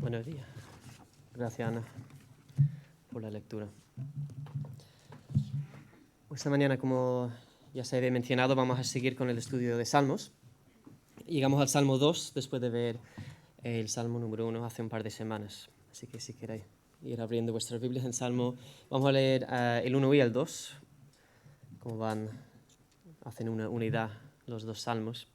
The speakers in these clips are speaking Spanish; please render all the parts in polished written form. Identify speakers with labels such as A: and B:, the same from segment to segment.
A: Buenos días. Gracias, Ana, por la lectura. Esta mañana, como ya se había mencionado, vamos a seguir con el estudio de Salmos. Llegamos al Salmo 2 después de ver el Salmo número 1 hace un par de semanas. Así que si queréis ir abriendo vuestras Biblias en Salmo, vamos a leer el 1 y el 2, como hacen una unidad los dos salmos.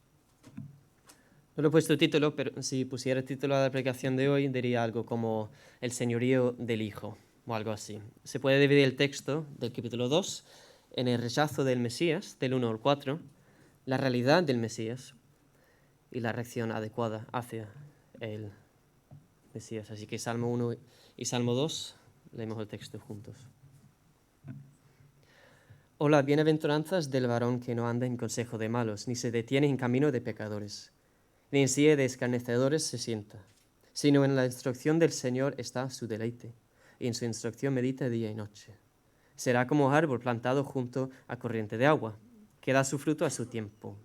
A: No le he puesto título, pero si pusiera el título a la predicación de hoy, diría algo como El señorío del Hijo, o algo así. Se puede dividir el texto del capítulo 2 en el rechazo del Mesías, del 1 al 4, la realidad del Mesías y la reacción adecuada hacia el Mesías. Así que Salmo 1 y Salmo 2, leemos el texto juntos. Hola, bienaventuranzas del varón que no anda en consejo de malos, ni se detiene en camino de pecadores, ni en silla de escarnecedores se sienta, sino en la instrucción del Señor está su deleite, y en su instrucción medita día y noche. Será como árbol plantado junto a corriente de agua, que da su fruto a su tiempo,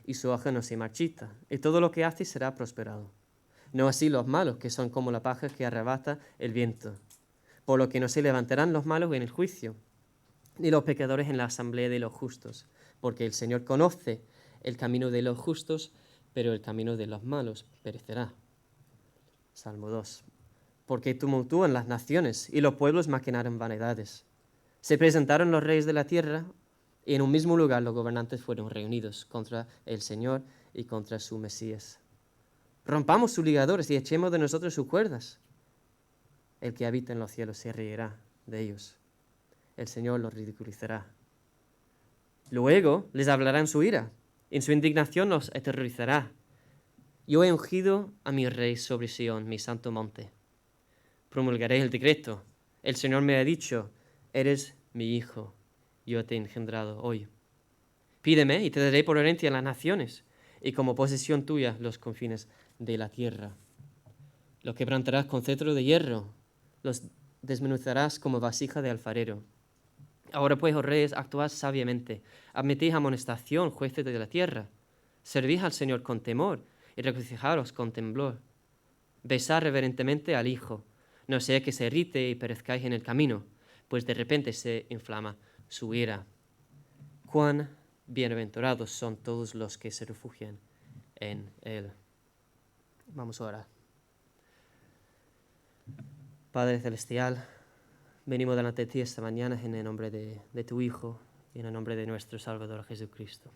A: y su hoja no se marchita, y todo lo que hace será prosperado. No así los malos, que son como la paja que arrebata el viento, por lo que no se levantarán los malos en el juicio, ni los pecadores en la asamblea de los justos, porque el Señor conoce el camino de los justos, pero el camino de los malos perecerá. Salmo 2. Porque tumultúan las naciones y los pueblos maquinaron vanidades. Se presentaron los reyes de la tierra y en un mismo lugar los gobernantes fueron reunidos contra el Señor y contra su Mesías. Rompamos sus ligadores y echemos de nosotros sus cuerdas. El que habita en los cielos se reirá de ellos. El Señor los ridiculizará. Luego les hablará en su ira. En su indignación los aterrorizará. Yo he ungido a mi rey sobre Sión, mi santo monte. Promulgaré el decreto. El Señor me ha dicho, eres mi hijo, yo te he engendrado hoy. Pídeme y te daré por herencia las naciones, y como posesión tuya los confines de la tierra. Los quebrantarás con cetro de hierro, los desmenuzarás como vasija de alfarero. Ahora pues, oh reyes, actuad sabiamente, admitid amonestación, jueces de la tierra. Servid al Señor con temor y regocijaros con temblor. Besad reverentemente al Hijo, no sea que se irrite y perezcáis en el camino, pues de repente se inflama su ira. Cuán bienaventurados son todos los que se refugian en Él. Vamos a orar. Padre Celestial, venimos delante de ti esta mañana en el nombre de tu Hijo y en el nombre de nuestro Salvador Jesucristo.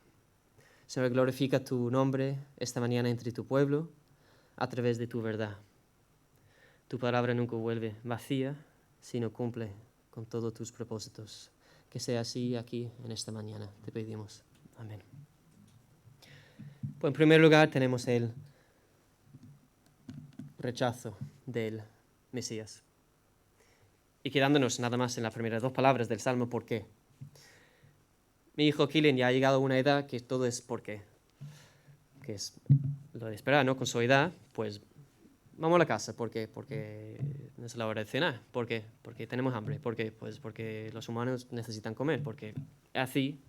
A: Señor, glorifica tu nombre esta mañana entre tu pueblo a través de tu verdad. Tu palabra nunca vuelve vacía, sino cumple con todos tus propósitos. Que sea así aquí en esta mañana, te pedimos. Amén. Pues en primer lugar tenemos el rechazo del Mesías. Y quedándonos nada más en las primeras dos palabras del Salmo, ¿por qué? Mi hijo Killian ya ha llegado a una edad que todo es ¿por qué? Que es lo de esperar, ¿no? Con su edad, pues vamos a la casa. ¿Por qué? Porque no es la hora de cenar. ¿Por qué? Porque tenemos hambre. ¿Por qué? Pues porque los humanos necesitan comer. Porque así,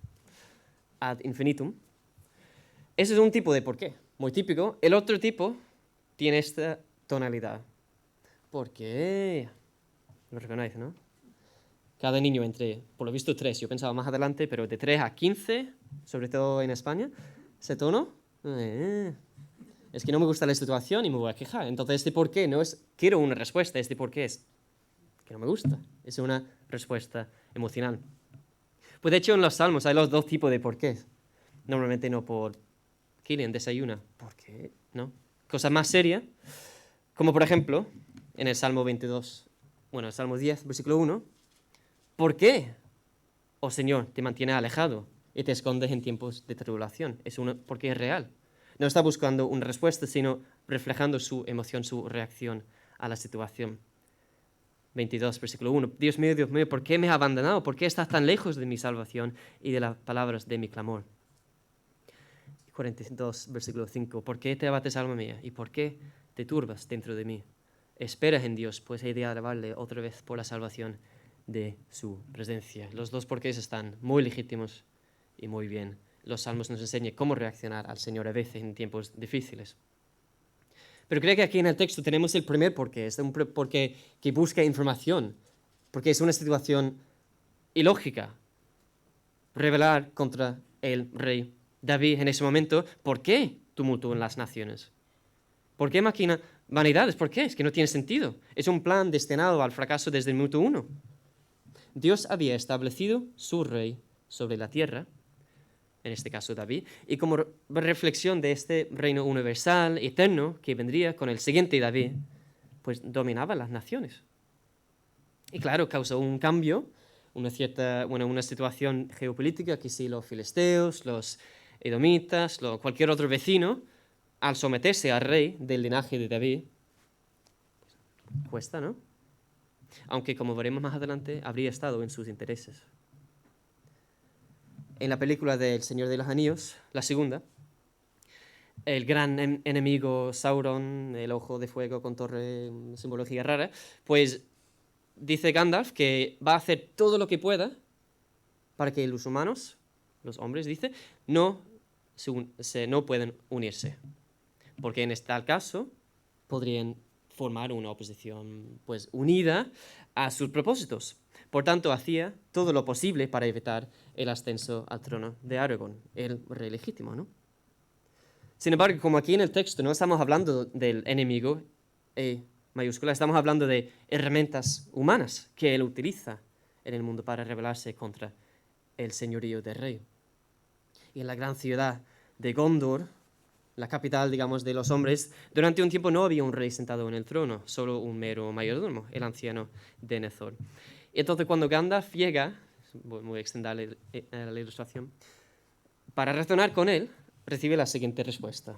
A: ad infinitum. Ese es un tipo de por qué, muy típico. El otro tipo tiene esta tonalidad. ¿Por qué? Lo reconoce, ¿no? Cada niño entre, por lo visto, 3. Yo pensaba más adelante, pero de 3 a 15, sobre todo en España, ese tono. Es que no me gusta la situación y me voy a quejar. Entonces, este por qué no es quiero una respuesta, este por qué es que no me gusta. Es una respuesta emocional. Pues de hecho en los salmos hay los dos tipos de por qué. Normalmente no por Killian desayuna. ¿Por qué? No. Cosas más serias, como por ejemplo en el Salmo 22, el Salmo 10, versículo 1. ¿Por qué, oh Señor, te mantienes alejado y te escondes en tiempos de tribulación? Porque es real. No está buscando una respuesta, sino reflejando su emoción, su reacción a la situación. 22, versículo 1. Dios mío, ¿por qué me has abandonado? ¿Por qué estás tan lejos de mi salvación y de las palabras de mi clamor? 42, versículo 5. ¿Por qué te abates, alma mía? ¿Y por qué te turbas dentro de mí? Esperas en Dios, pues he de alabarle otra vez por la salvación de su presencia. Los dos porqués están muy legítimos y muy bien. Los salmos nos enseñan cómo reaccionar al Señor a veces en tiempos difíciles. Pero creo que aquí en el texto tenemos el primer porqué, es un porqué que busca información, porque es una situación ilógica. Rebelar contra el rey David en ese momento. ¿Por qué tumulto en las naciones? ¿Por qué maquina vanidades? ¿Por qué? Es que no tiene sentido. Es un plan destinado al fracaso desde el minuto 1. Dios había establecido su rey sobre la tierra, en este caso David, y como reflexión de este reino universal, eterno, que vendría con el siguiente David, pues dominaba las naciones. Y claro, causó un cambio, una situación geopolítica, que si los filisteos, los edomitas, cualquier otro vecino, al someterse al rey del linaje de David, cuesta, ¿no? Aunque, como veremos más adelante, habría estado en sus intereses. En la película del Señor de los Anillos, la segunda, el gran enemigo Sauron, el ojo de fuego con torre, simbología rara, pues dice Gandalf que va a hacer todo lo que pueda para que los humanos, los hombres, dice, no pueden unirse. Porque en tal caso podrían formar una oposición pues, unida a sus propósitos. Por tanto, hacía todo lo posible para evitar el ascenso al trono de Aragorn, el rey legítimo, ¿no? Sin embargo, como aquí en el texto no estamos hablando del enemigo mayúscula, estamos hablando de herramientas humanas que él utiliza en el mundo para rebelarse contra el señorío del rey. Y en la gran ciudad de Gondor, la capital, digamos, de los hombres, durante un tiempo no había un rey sentado en el trono, solo un mero mayordomo, el anciano Denethor. Y entonces cuando Gandalf llega, voy a extender la ilustración, para razonar con él, recibe la siguiente respuesta.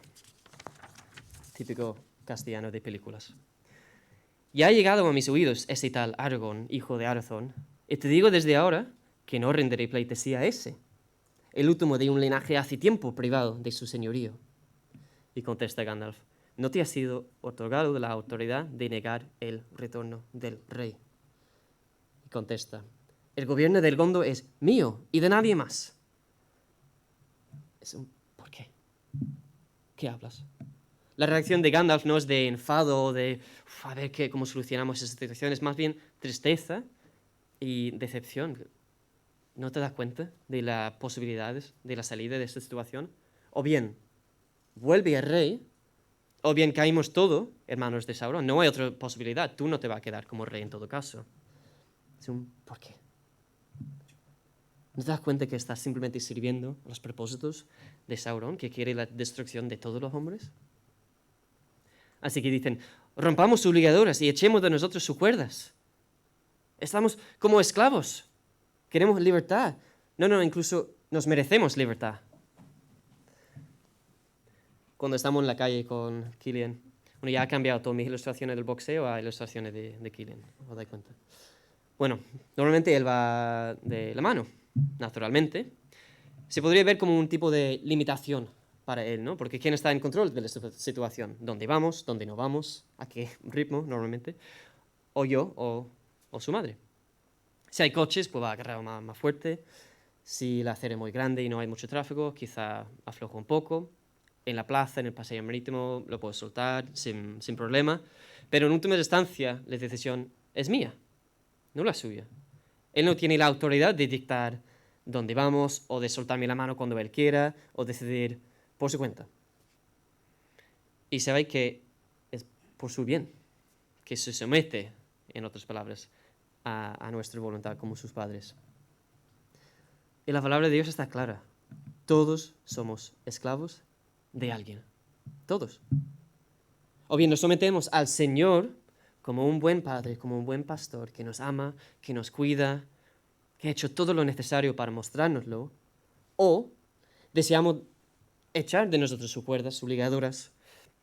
A: Típico castellano de películas. Ya ha llegado a mis oídos ese tal Aragorn, hijo de Arathorn, y te digo desde ahora que no renderé pleitesía a ese, el último de un linaje hace tiempo privado de su señorío. Y contesta Gandalf, no te ha sido otorgado la autoridad de negar el retorno del rey. Y contesta, el gobierno del Gondor es mío y de nadie más. ¿Por qué? ¿Qué hablas? La reacción de Gandalf no es de enfado o de a ver cómo solucionamos esa situación, es más bien tristeza y decepción. ¿No te das cuenta de las posibilidades de la salida de esta situación? O bien, vuelve el rey, o bien caímos todos, hermanos de Sauron. No hay otra posibilidad. Tú no te vas a quedar como rey en todo caso. ¿Por qué? ¿No te das cuenta que estás simplemente sirviendo a los propósitos de Sauron, que quiere la destrucción de todos los hombres? Así que dicen, rompamos sus ligaduras y echemos de nosotros sus cuerdas. Estamos como esclavos. Queremos libertad. No, incluso nos merecemos libertad. Cuando estamos en la calle con Killian, bueno, ya ha cambiado todas mis ilustraciones del boxeo a ilustraciones de Killian, ¿os dais cuenta? Bueno, normalmente él va de la mano, naturalmente. Se podría ver como un tipo de limitación para él, ¿no? Porque ¿quién está en control de la situación? ¿Dónde vamos? ¿Dónde no vamos? ¿A qué ritmo normalmente? O yo o su madre. Si hay coches, pues va a agarrar más fuerte. Si la acera es muy grande y no hay mucho tráfico, quizá afloja un poco. En la plaza, en el paseo marítimo, lo puedo soltar sin problema. Pero en última instancia, la decisión es mía, no la suya. Él no tiene la autoridad de dictar dónde vamos, o de soltarme la mano cuando él quiera, o decidir por su cuenta. Y sabéis que es por su bien, que se somete, en otras palabras, a nuestra voluntad como sus padres. Y la palabra de Dios está clara. Todos somos esclavos de alguien. Todos. O bien nos sometemos al Señor como un buen padre, como un buen pastor, que nos ama, que nos cuida, que ha hecho todo lo necesario para mostrárnoslo, o deseamos echar de nosotros sus cuerdas, sus ligaduras,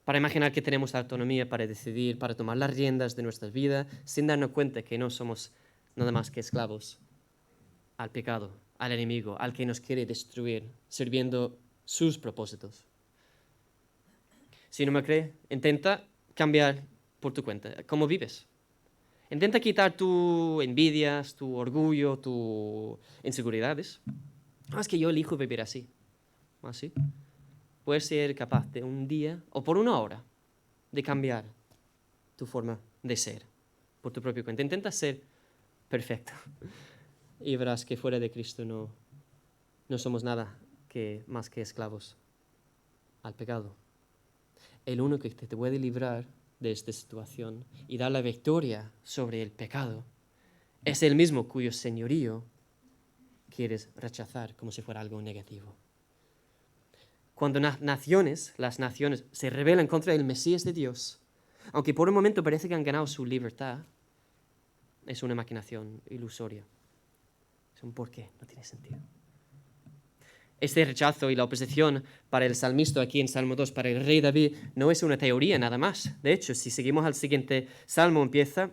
A: para imaginar que tenemos autonomía para decidir, para tomar las riendas de nuestras vidas, sin darnos cuenta que no somos nada más que esclavos al pecado, al enemigo, al que nos quiere destruir, sirviendo sus propósitos. Si no me cree, intenta cambiar por tu cuenta. ¿Cómo vives? Intenta quitar tus envidias, tu orgullo, tus inseguridades. Es que yo elijo vivir así. ¿Así? Puedes ser capaz de un día, o por una hora, de cambiar tu forma de ser por tu propia cuenta. Intenta ser perfecto y verás que fuera de Cristo no somos nada más que esclavos al pecado. El único que te puede librar de esta situación y dar la victoria sobre el pecado es el mismo cuyo señorío quieres rechazar como si fuera algo negativo. Cuando las naciones se rebelan contra el Mesías de Dios, aunque por un momento parece que han ganado su libertad, es una maquinación ilusoria. Es un porqué, no tiene sentido. Este rechazo y la oposición para el salmista aquí en Salmo 2, para el rey David, no es una teoría nada más. De hecho, si seguimos al siguiente salmo, empieza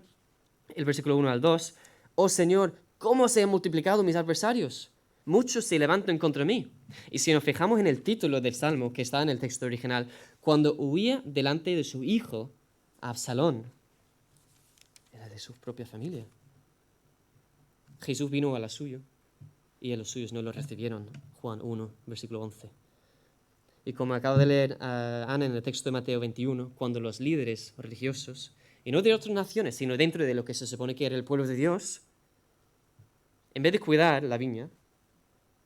A: el versículo 1 al 2. Oh Señor, ¿cómo se han multiplicado mis adversarios? Muchos se levantan contra mí. Y si nos fijamos en el título del salmo que está en el texto original, cuando huía delante de su hijo, Absalón, era de su propia familia. Jesús vino a la suya y a los suyos no lo recibieron. Juan 1, versículo 11. Y como acaba de leer Ana en el texto de Mateo 21, cuando los líderes religiosos, y no de otras naciones, sino dentro de lo que se supone que era el pueblo de Dios, en vez de cuidar la viña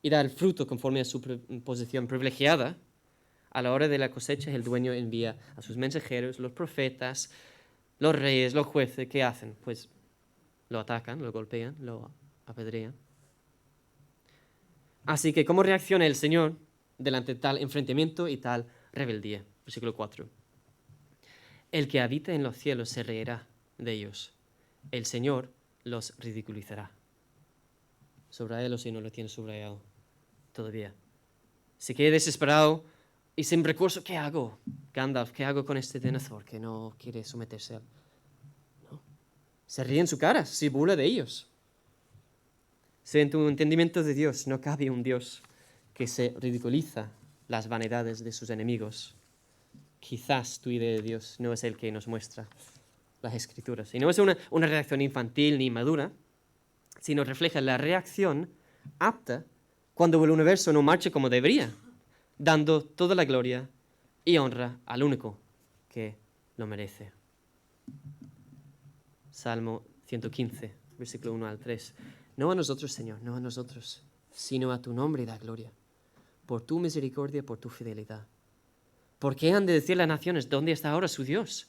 A: y dar el fruto conforme a su posición privilegiada, a la hora de la cosecha el dueño envía a sus mensajeros, los profetas, los reyes, los jueces. ¿Qué hacen? Pues lo atacan, lo golpean, lo apedrean. Así que, ¿cómo reacciona el Señor delante de tal enfrentamiento y tal rebeldía? Versículo 4. El que habita en los cielos se reirá de ellos. El Señor los ridiculizará. Subrayalo si no lo tienes subrayado todavía. Si queda desesperado y sin recurso, ¿qué hago? Gandalf, ¿qué hago con este Denethor que no quiere someterse a él? ¿No? Se ríe en su cara, se burla de ellos. Si en tu entendimiento de Dios no cabe un Dios que se ridiculiza las vanidades de sus enemigos, quizás tu idea de Dios no es el que nos muestra las Escrituras. Y no es una reacción infantil ni madura, sino refleja la reacción apta cuando el universo no marcha como debería, dando toda la gloria y honra al único que lo merece. Salmo 115, versículo 1 al 3. No a nosotros, Señor, no a nosotros, sino a tu nombre da gloria, por tu misericordia, por tu fidelidad. ¿Por qué han de decir las naciones, ¿dónde está ahora su Dios?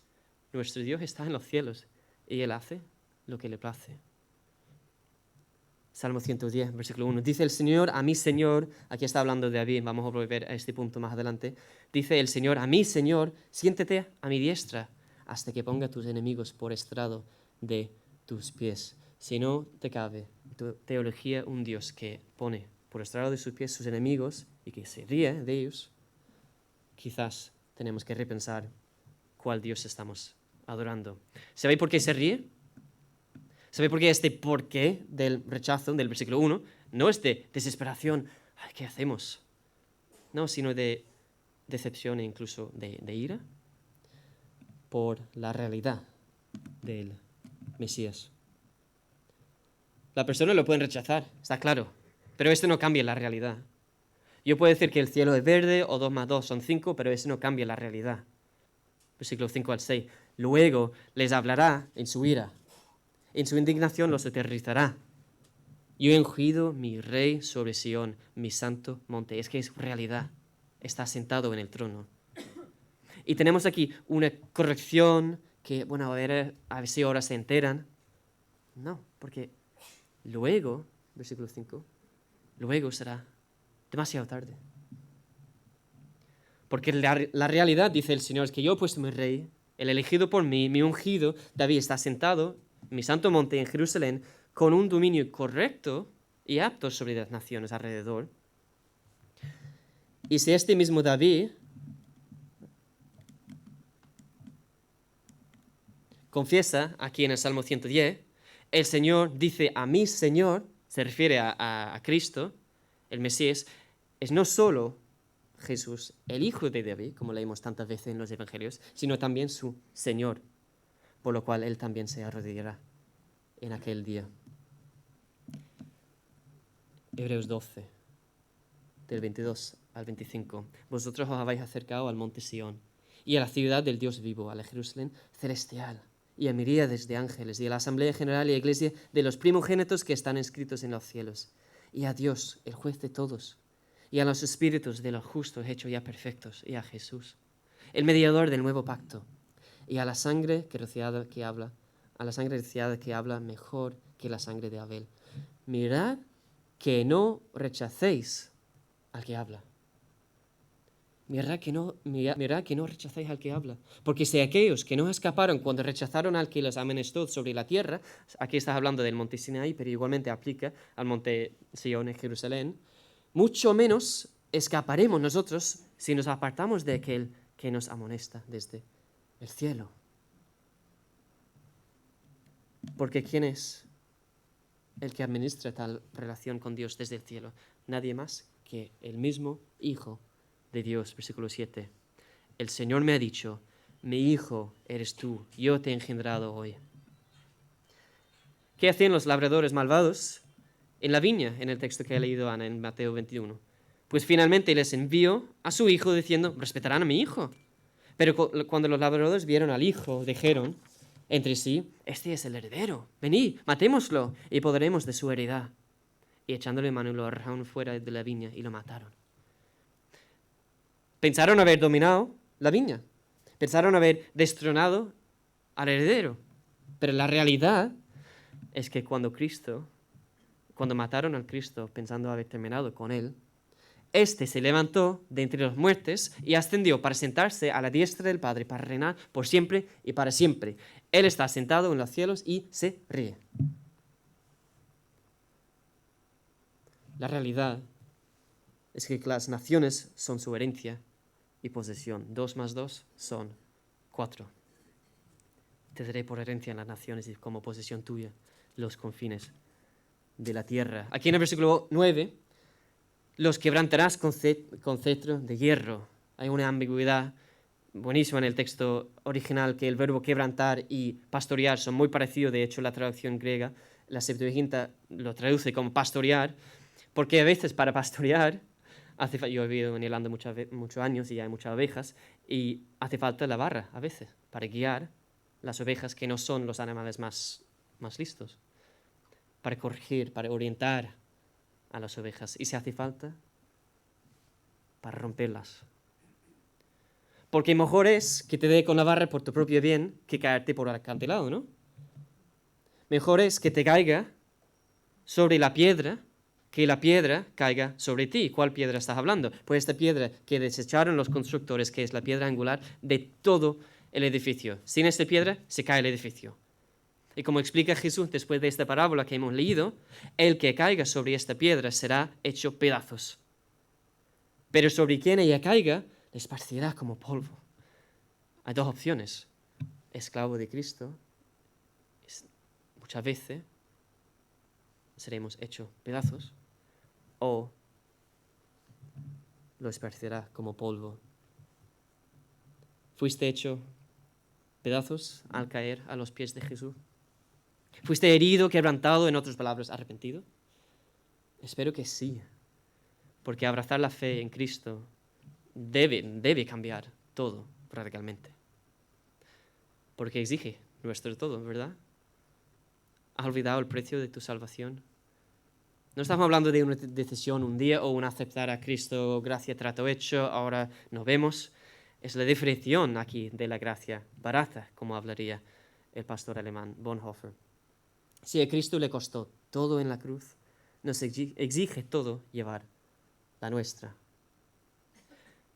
A: Nuestro Dios está en los cielos, y Él hace lo que le place. Salmo 110, versículo 1. Dice el Señor a mi Señor, aquí está hablando de David, vamos a volver a este punto más adelante. Dice el Señor a mi Señor, siéntete a mi diestra, hasta que ponga tus enemigos por estrado de tus pies. Si no te cabe tu teología un Dios que pone por estrado de sus pies sus enemigos y que se ríe de ellos, quizás tenemos que repensar cuál Dios estamos adorando. ¿Sabéis por qué se ríe? ¿Sabéis por qué este porqué del rechazo del versículo 1 no es de desesperación? Ay, ¿qué hacemos? No, sino de decepción e incluso de ira por la realidad del Mesías. La persona lo pueden rechazar, está claro, pero esto no cambia la realidad. Yo puedo decir que el cielo es verde o 2 más 2 son 5, pero eso no cambia la realidad. Versículo 5 al 6. Luego les hablará en su ira. En su indignación los aterrorizará. Yo he ungido mi rey sobre Sión, mi santo monte. Es que es realidad. Está sentado en el trono. Y tenemos aquí una corrección que, bueno, a ver si ahora se enteran. No, porque luego, versículo 5, luego será demasiado tarde. Porque la realidad, dice el Señor, es que yo he puesto mi rey, el elegido por mí, mi ungido, David, está sentado en mi santo monte en Jerusalén, con un dominio correcto y apto sobre las naciones alrededor. Y si este mismo David confiesa aquí en el Salmo 110, el Señor dice a mi Señor, se refiere a Cristo, el Mesías, es no solo Jesús, el Hijo de David, como leímos tantas veces en los Evangelios, sino también su Señor, por lo cual Él también se arrodillará en aquel día. Hebreos 12, del 22 al 25. Vosotros os habéis acercado al monte Sión y a la ciudad del Dios vivo, a la Jerusalén celestial, y a miríades de ángeles, y a la asamblea general y a iglesia de los primogénitos que están escritos en los cielos, y a Dios, el juez de todos, y a los espíritus de los justos hechos ya perfectos, y a Jesús, el mediador del nuevo pacto, y a la sangre rociada que habla mejor que la sangre de Abel. Mirad que no rechacéis al que habla. Mirad que no rechacéis al que habla. Porque si aquellos que no escaparon cuando rechazaron al que los amonestó sobre la tierra, aquí estás hablando del monte Sinaí, pero igualmente aplica al monte Sion en Jerusalén, mucho menos escaparemos nosotros si nos apartamos de aquel que nos amonesta desde el cielo. Porque ¿quién es el que administra tal relación con Dios desde el cielo? Nadie más que el mismo Hijo de Dios. Versículo 7. El Señor me ha dicho, mi hijo eres tú, yo te he engendrado hoy. ¿Qué hacían los labradores malvados en la viña, en el texto que ha leído Ana en Mateo 21? Pues finalmente les envió a su hijo diciendo, respetarán a mi hijo. Pero cuando los labradores vieron al hijo, dijeron entre sí, este es el heredero, venid, matémoslo y podremos de su heredad. Y echándole mano lo arrojaron fuera de la viña y lo mataron. Pensaron haber dominado la viña, pensaron haber destronado al heredero, pero la realidad es que cuando mataron al Cristo pensando haber terminado con él, este se levantó de entre los muertos y ascendió para sentarse a la diestra del Padre, para reinar por siempre y para siempre. Él está sentado en los cielos y se ríe. La realidad es que las naciones son su herencia y posesión. 2 más 2 son 4. Te daré por herencia en las naciones y como posesión tuya los confines de la tierra. Aquí en el versículo 9, los quebrantarás con cetro de hierro. Hay una ambigüedad buenísima en el texto original, que el verbo quebrantar y pastorear son muy parecidos. De hecho, la traducción griega, la Septuaginta, lo traduce como pastorear, porque a veces para pastorear, yo he vivido en Irlanda muchos años y hay muchas ovejas, y hace falta la barra a veces para guiar las ovejas que no son los animales más listos, para corregir, para orientar a las ovejas, y se hace falta para romperlas. Porque mejor es que te dé con la barra por tu propio bien que caerte por el acantilado, ¿no? Mejor es que te caiga sobre la piedra que la piedra caiga sobre ti. ¿Cuál piedra estás hablando? Pues esta piedra que desecharon los constructores, que es la piedra angular de todo el edificio. Sin esta piedra se cae el edificio. Y como explica Jesús después de esta parábola que hemos leído, el que caiga sobre esta piedra será hecho pedazos. Pero sobre quien ella caiga, le esparcirá como polvo. Hay dos opciones. Esclavo de Cristo, muchas veces seremos hechos pedazos, o lo esparcirá como polvo. ¿Fuiste hecho pedazos al caer a los pies de Jesús? ¿Fuiste herido, quebrantado, en otras palabras, arrepentido? Espero que sí, porque abrazar la fe en Cristo debe cambiar todo radicalmente. Porque exige nuestro todo, ¿verdad? ¿Has olvidado el precio de tu salvación? No estamos hablando de una decisión un día o un aceptar a Cristo, gracia, trato hecho, ahora nos vemos. Es la definición aquí de la gracia barata, como hablaría el pastor alemán Bonhoeffer. Si a Cristo le costó todo en la cruz, nos exige todo llevar la nuestra.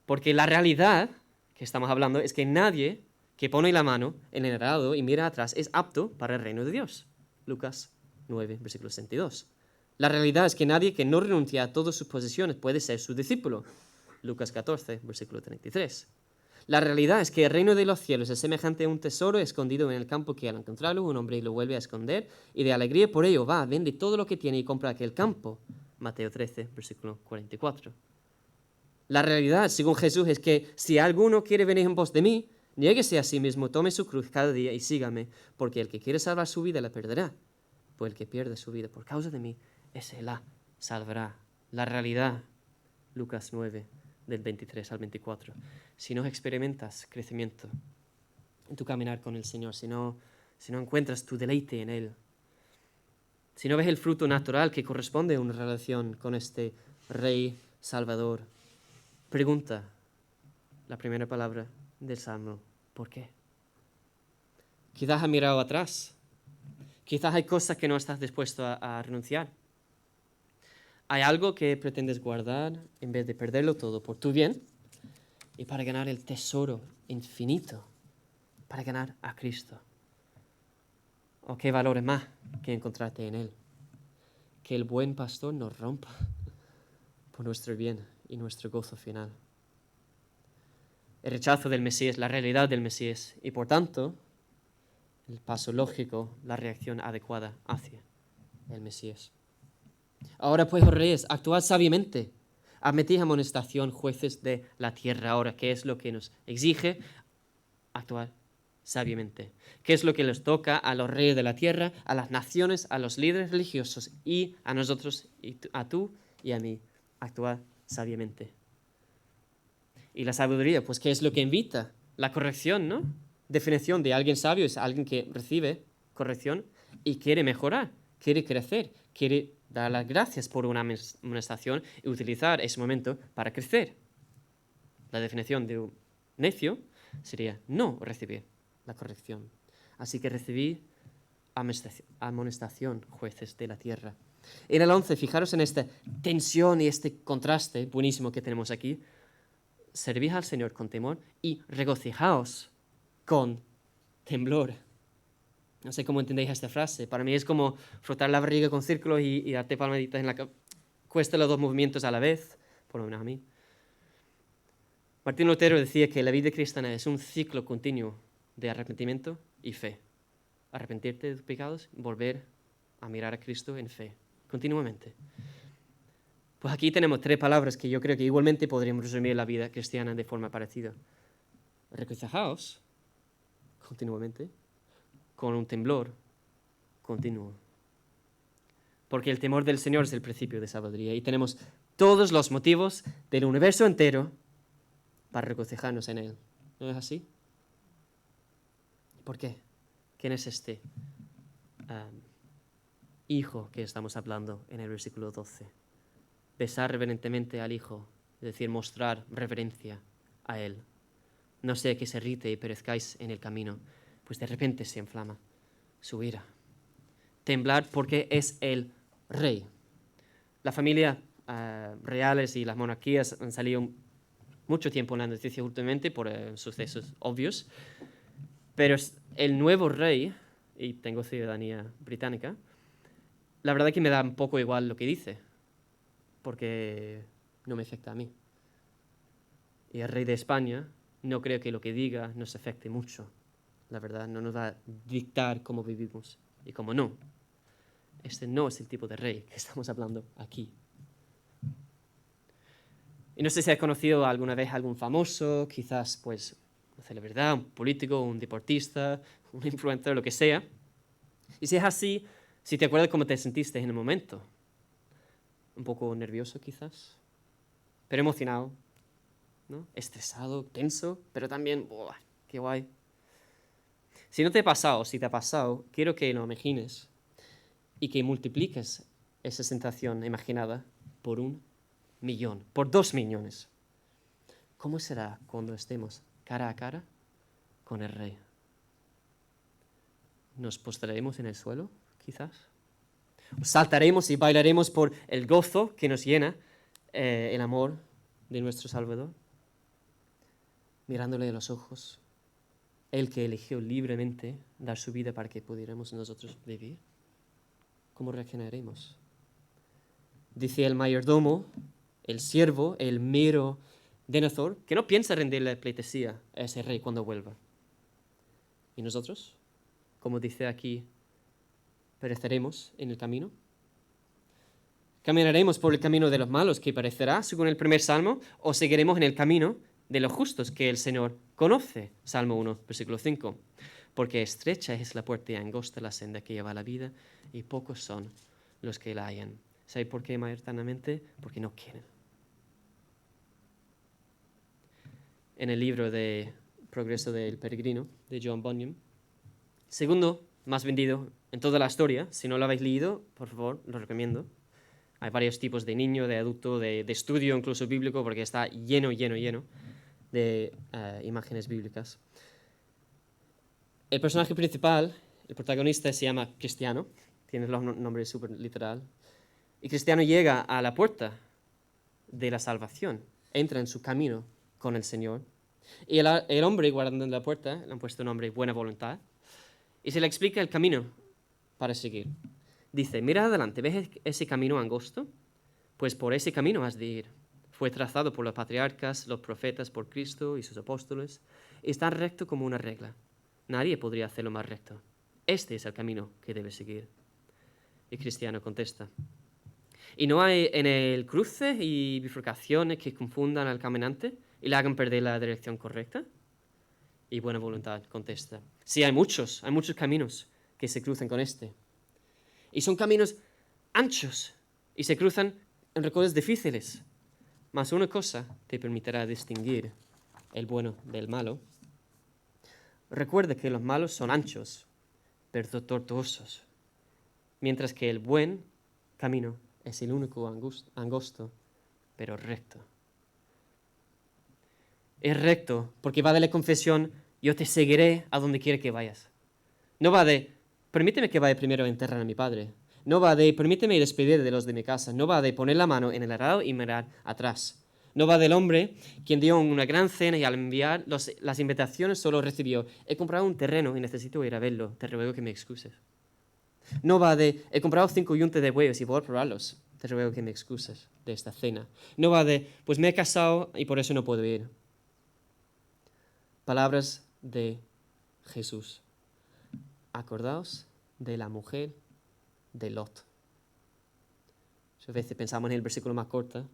A: Porque la realidad que estamos hablando es que nadie que pone la mano en el arado y mira atrás es apto para el reino de Dios. Lucas 9, versículo 62. La realidad es que nadie que no renuncia a todas sus posesiones puede ser su discípulo. Lucas 14, versículo 33. La realidad es que el reino de los cielos es semejante a un tesoro escondido en el campo, que al encontrarlo un hombre lo vuelve a esconder y de alegría por ello va, vende todo lo que tiene y compra aquel campo. Mateo 13, versículo 44. La realidad, según Jesús, es que si alguno quiere venir en pos de mí, niéguese a sí mismo, tome su cruz cada día y sígame, porque el que quiere salvar su vida la perderá, pues el que pierde su vida por causa de mí, ese la salvará. La realidad, Lucas 9, del 23 al 24. Si no experimentas crecimiento en tu caminar con el Señor, si no encuentras tu deleite en Él, si no ves el fruto natural que corresponde a una relación con este Rey Salvador, pregunta la primera palabra del Salmo: ¿por qué? Quizás has mirado atrás. Quizás hay cosas que no estás dispuesto a renunciar. Hay algo que pretendes guardar en vez de perderlo todo por tu bien y para ganar el tesoro infinito, para ganar a Cristo. ¿O qué valores más que encontrarte en Él? Que el buen pastor nos rompa por nuestro bien y nuestro gozo final. El rechazo del Mesías, la realidad del Mesías y por tanto el paso lógico, la reacción adecuada hacia el Mesías. Ahora pues, oh reyes, actuad sabiamente. Admitid amonestación, jueces de la tierra. Ahora, ¿qué es lo que nos exige? Actuar sabiamente. ¿Qué es lo que les toca a los reyes de la tierra, a las naciones, a los líderes religiosos y a nosotros, a tú y a mí? Actuar sabiamente. Y la sabiduría, pues, ¿qué es lo que invita? La corrección, ¿no? Definición de alguien sabio es alguien que recibe corrección y quiere mejorar, quiere crecer, quiere dar las gracias por una amonestación y utilizar ese momento para crecer. La definición de un necio sería no recibir la corrección. Así que recibí amonestación, jueces de la tierra. En el 11, fijaros en esta tensión y este contraste buenísimo que tenemos aquí. Servid al Señor con temor y regocijaos con temblor. No sé cómo entendéis esta frase. Para mí es como frotar la barriga con círculos y darte palmaditas en la cabeza. Cuesta los dos movimientos a la vez, por lo menos a mí. Martín Lutero decía que la vida cristiana es un ciclo continuo de arrepentimiento y fe. Arrepentirte de tus pecados, volver a mirar a Cristo en fe, continuamente. Pues aquí tenemos tres palabras que yo creo que igualmente podríamos resumir la vida cristiana de forma parecida. Regocijaos continuamente, con un temblor continuo. Porque el temor del Señor es el principio de sabiduría y tenemos todos los motivos del universo entero para regocijarnos en Él. ¿No es así? ¿Por qué? ¿Quién es este hijo que estamos hablando en el versículo 12? Besar reverentemente al Hijo, es decir, mostrar reverencia a Él. No sea que se irrite y perezcáis en el camino, pues de repente se inflama su ira. Temblar porque es el rey. La familia reales y las monarquías han salido mucho tiempo en la noticia últimamente por sucesos obvios, pero el nuevo rey, y tengo ciudadanía británica, la verdad es que me da un poco igual lo que dice, porque no me afecta a mí. Y el rey de España, no creo que lo que diga nos afecte mucho. La verdad, no nos va a dictar cómo vivimos y cómo no. Este no es el tipo de rey que estamos hablando aquí. Y no sé si has conocido alguna vez a algún famoso, quizás pues una celebridad, un político, un deportista, un influencer, lo que sea. Y si es así, si te acuerdas cómo te sentiste en el momento. Un poco nervioso quizás, pero emocionado, ¿no? Estresado, tenso, pero también, ¡buah, qué guay! Si no te ha pasado, si te ha pasado, quiero que lo imagines y que multipliques esa sensación imaginada por 1.000.000, por 2.000.000. ¿Cómo será cuando estemos cara a cara con el Rey? ¿Nos postraremos en el suelo, quizás? ¿O saltaremos y bailaremos por el gozo que nos llena el amor de nuestro Salvador? Mirándole a los ojos, Él que eligió libremente dar su vida para que pudiéramos nosotros vivir. ¿Cómo reaccionaremos? Dice el mayordomo, el siervo, el mero denazor, que no piensa rendirle pleitesía a ese rey cuando vuelva. ¿Y nosotros? Como dice aquí, ¿pereceremos en el camino? ¿Caminaremos por el camino de los malos, que parecerá, según el primer salmo, o seguiremos en el camino de los justos, que el Señor conoce? Salmo 1, versículo 5. Porque estrecha es la puerta y angosta la senda que lleva a la vida, y pocos son los que la hallan. ¿Sabéis por qué mayoritariamente? Porque no quieren. en el libro de Progreso del Peregrino, de John Bunyan. Segundo más vendido en toda la historia. Si no lo habéis leído, por favor, lo recomiendo. Hay varios tipos de niño, de adulto, de estudio incluso bíblico, porque está lleno de imágenes bíblicas. El personaje principal, el protagonista, se llama Cristiano. Tiene los nombres súper literal. Y Cristiano llega a la puerta de la salvación. Entra en su camino con el Señor. Y el hombre guardando la puerta, le han puesto el nombre Buena Voluntad, y se le explica el camino para seguir. Dice, mira adelante, ¿ves ese camino angosto? Pues por ese camino has de ir. Fue trazado por los patriarcas, los profetas, por Cristo y sus apóstoles, y está recto como una regla. Nadie podría hacerlo más recto. Este es el camino que debes seguir. Y Cristiano contesta, ¿y no hay en el cruce y bifurcaciones que confundan al caminante y le hagan perder la dirección correcta? Y Buena Voluntad contesta, sí, hay muchos caminos que se cruzan con este. Y son caminos anchos y se cruzan en recorridos difíciles. Mas una cosa te permitirá distinguir el bueno del malo. Recuerda que los malos son anchos, pero tortuosos, mientras que el buen camino es el único angosto, pero recto. Es recto porque va de la confesión, yo te seguiré a donde quiera que vayas. No va de, permíteme que vaya primero a enterrar a mi padre. No va de, permíteme despedir de los de mi casa. No va de poner la mano en el arado y mirar atrás. No va del hombre quien dio una gran cena y al enviar las invitaciones solo recibió, he comprado un terreno y necesito ir a verlo, te ruego que me excuses. No va de, he comprado 5 yuntes de bueyes y voy a probarlos, te ruego que me excuses de esta cena. No va de, pues me he casado y por eso no puedo ir. Palabras de Jesús. Acordaos de la mujer de Lot. A veces pensamos en el versículo más corto,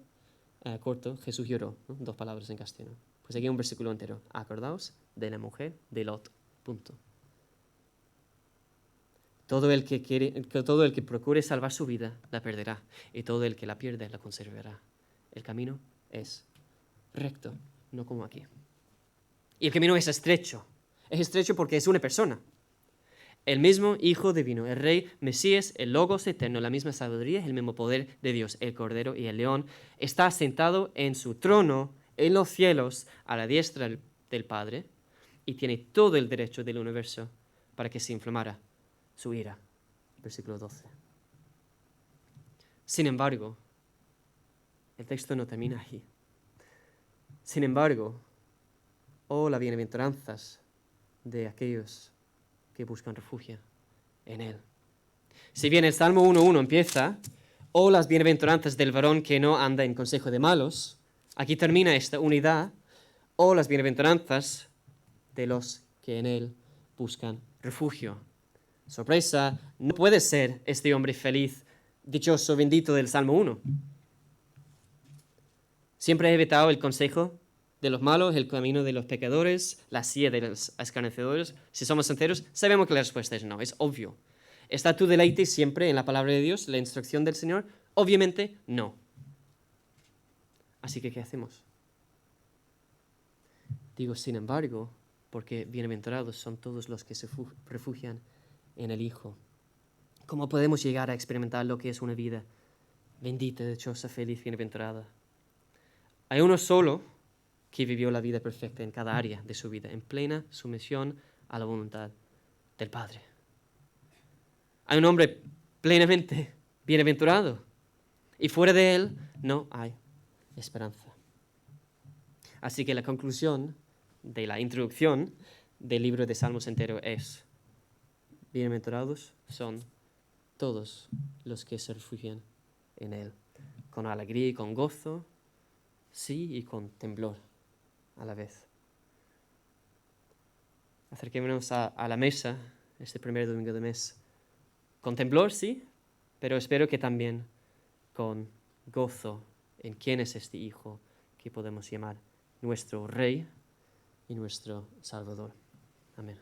A: Jesús lloró, ¿no? 2 palabras en castellano. Pues aquí un versículo entero. Acordaos de la mujer de Lot. Punto. Todo el que procure salvar su vida la perderá, y todo el que la pierde la conservará. El camino es recto, no como aquí. Y el camino es estrecho. Es estrecho porque es una persona. El mismo Hijo Divino, el Rey Mesías, el Logos eterno, la misma sabiduría, el mismo poder de Dios, el Cordero y el León, está sentado en su trono en los cielos a la diestra del Padre y tiene todo el derecho del universo para que se inflamara su ira. Versículo 12. Sin embargo, el texto no termina ahí. Sin embargo, las bienaventuranzas de aquellos que buscan refugio en Él. Si bien el Salmo 1.1 empieza, las bienaventuranzas del varón que no anda en consejo de malos, aquí termina esta unidad, las bienaventuranzas de los que en Él buscan refugio. Sorpresa, no puede ser este hombre feliz, dichoso, bendito del Salmo 1. Siempre he evitado el consejo de los malos, el camino de los pecadores, la silla de los escarnecedores. Si somos sinceros, sabemos que la respuesta es no, es obvio. ¿Está tu deleite siempre en la palabra de Dios, la instrucción del Señor? Obviamente no. Así que, ¿qué hacemos? Digo, sin embargo, porque bienaventurados son todos los que se refugian en el Hijo. ¿Cómo podemos llegar a experimentar lo que es una vida bendita, dichosa, feliz, bienaventurada? Hay uno solo que vivió la vida perfecta en cada área de su vida, en plena sumisión a la voluntad del Padre. Hay un hombre plenamente bienaventurado y fuera de él no hay esperanza. Así que la conclusión de la introducción del libro de Salmos entero es: bienaventurados son todos los que se refugian en Él, con alegría y con gozo, sí, y con temblor a la vez. Acerquémonos a la mesa este primer domingo de mes, con temblor, sí, pero espero que también con gozo en quién es este Hijo que podemos llamar nuestro Rey y nuestro Salvador. Amén.